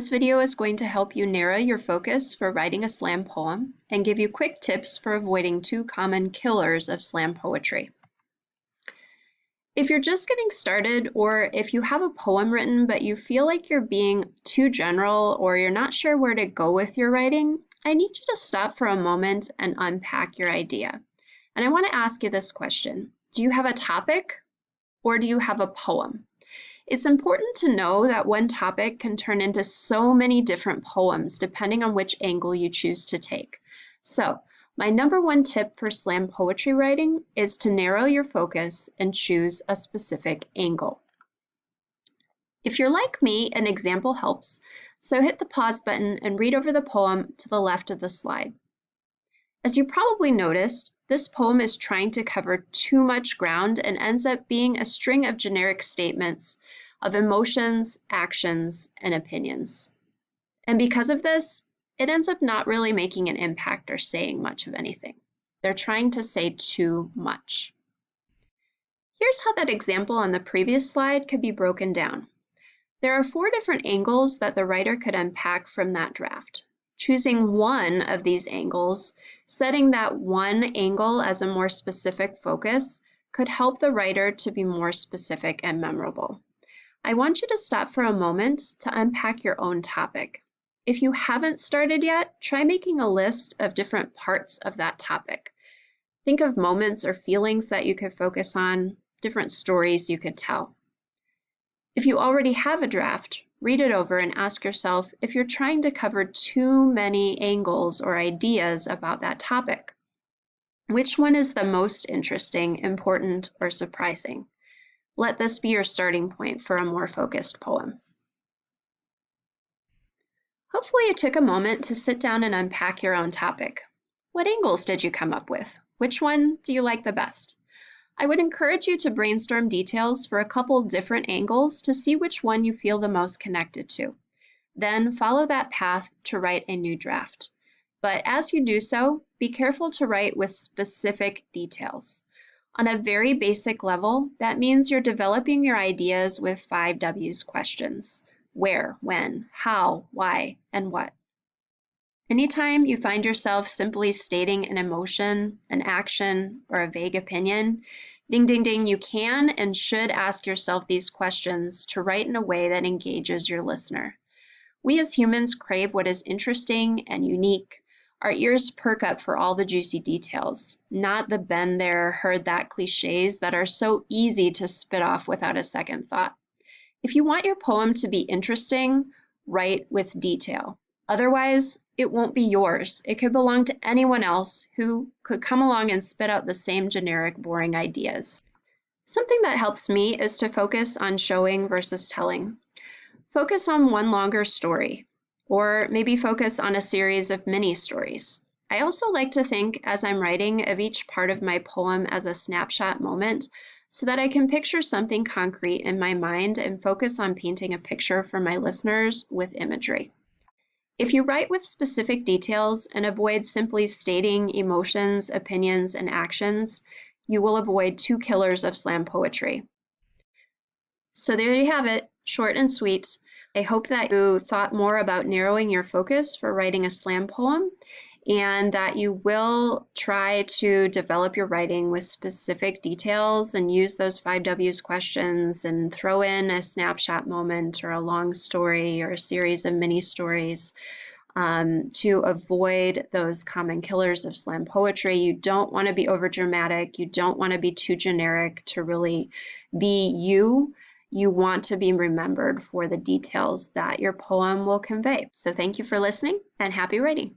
This video is going to help you narrow your focus for writing a slam poem and give you quick tips for avoiding two common killers of slam poetry. If you're just getting started, or if you have a poem written but you feel like you're being too general or you're not sure where to go with your writing, I need you to stop for a moment and unpack your idea. And I want to ask you this question. Do you have a topic or do you have a poem? It's important to know that one topic can turn into so many different poems depending on which angle you choose to take. So, my number one tip for slam poetry writing is to narrow your focus and choose a specific angle. If you're like me, an example helps, so hit the pause button and read over the poem to the left of the slide. As you probably noticed, this poem is trying to cover too much ground and ends up being a string of generic statements of emotions, actions, and opinions. And because of this, it ends up not really making an impact or saying much of anything. They're trying to say too much. Here's how that example on the previous slide could be broken down. There are 4 different angles that the writer could unpack from that draft. Choosing one of these angles, setting that one angle as a more specific focus, could help the writer to be more specific and memorable. I want you to stop for a moment to unpack your own topic. If you haven't started yet, try making a list of different parts of that topic. Think of moments or feelings that you could focus on, different stories you could tell. If you already have a draft, read it over and ask yourself if you're trying to cover too many angles or ideas about that topic. Which one is the most interesting, important, or surprising? Let this be your starting point for a more focused poem. Hopefully you took a moment to sit down and unpack your own topic. What angles did you come up with? Which one do you like the best? I would encourage you to brainstorm details for a couple different angles to see which one you feel the most connected to. Then follow that path to write a new draft. But as you do so, be careful to write with specific details. On a very basic level, that means you're developing your ideas with 5 W's questions. Where, when, how, why, and what. Anytime you find yourself simply stating an emotion, an action, or a vague opinion, ding, ding, ding, you can and should ask yourself these questions to write in a way that engages your listener. We as humans crave what is interesting and unique. Our ears perk up for all the juicy details, not the been there, heard that cliches that are so easy to spit off without a second thought. If you want your poem to be interesting, write with detail. Otherwise, it won't be yours. It could belong to anyone else who could come along and spit out the same generic, boring ideas. Something that helps me is to focus on showing versus telling. Focus on one longer story, or maybe focus on a series of mini stories. I also like to think as I'm writing of each part of my poem as a snapshot moment, so that I can picture something concrete in my mind and focus on painting a picture for my listeners with imagery. If you write with specific details and avoid simply stating emotions, opinions, and actions, you will avoid 2 killers of slam poetry. So there you have it, short and sweet. I hope that you thought more about narrowing your focus for writing a slam poem, and that you will try to develop your writing with specific details and use those 5 W's questions and throw in a snapshot moment or a long story or a series of mini stories to avoid those common killers of slam poetry. You don't want to be overdramatic. You don't want to be too generic to really be you. You want to be remembered for the details that your poem will convey. So thank you for listening and happy writing.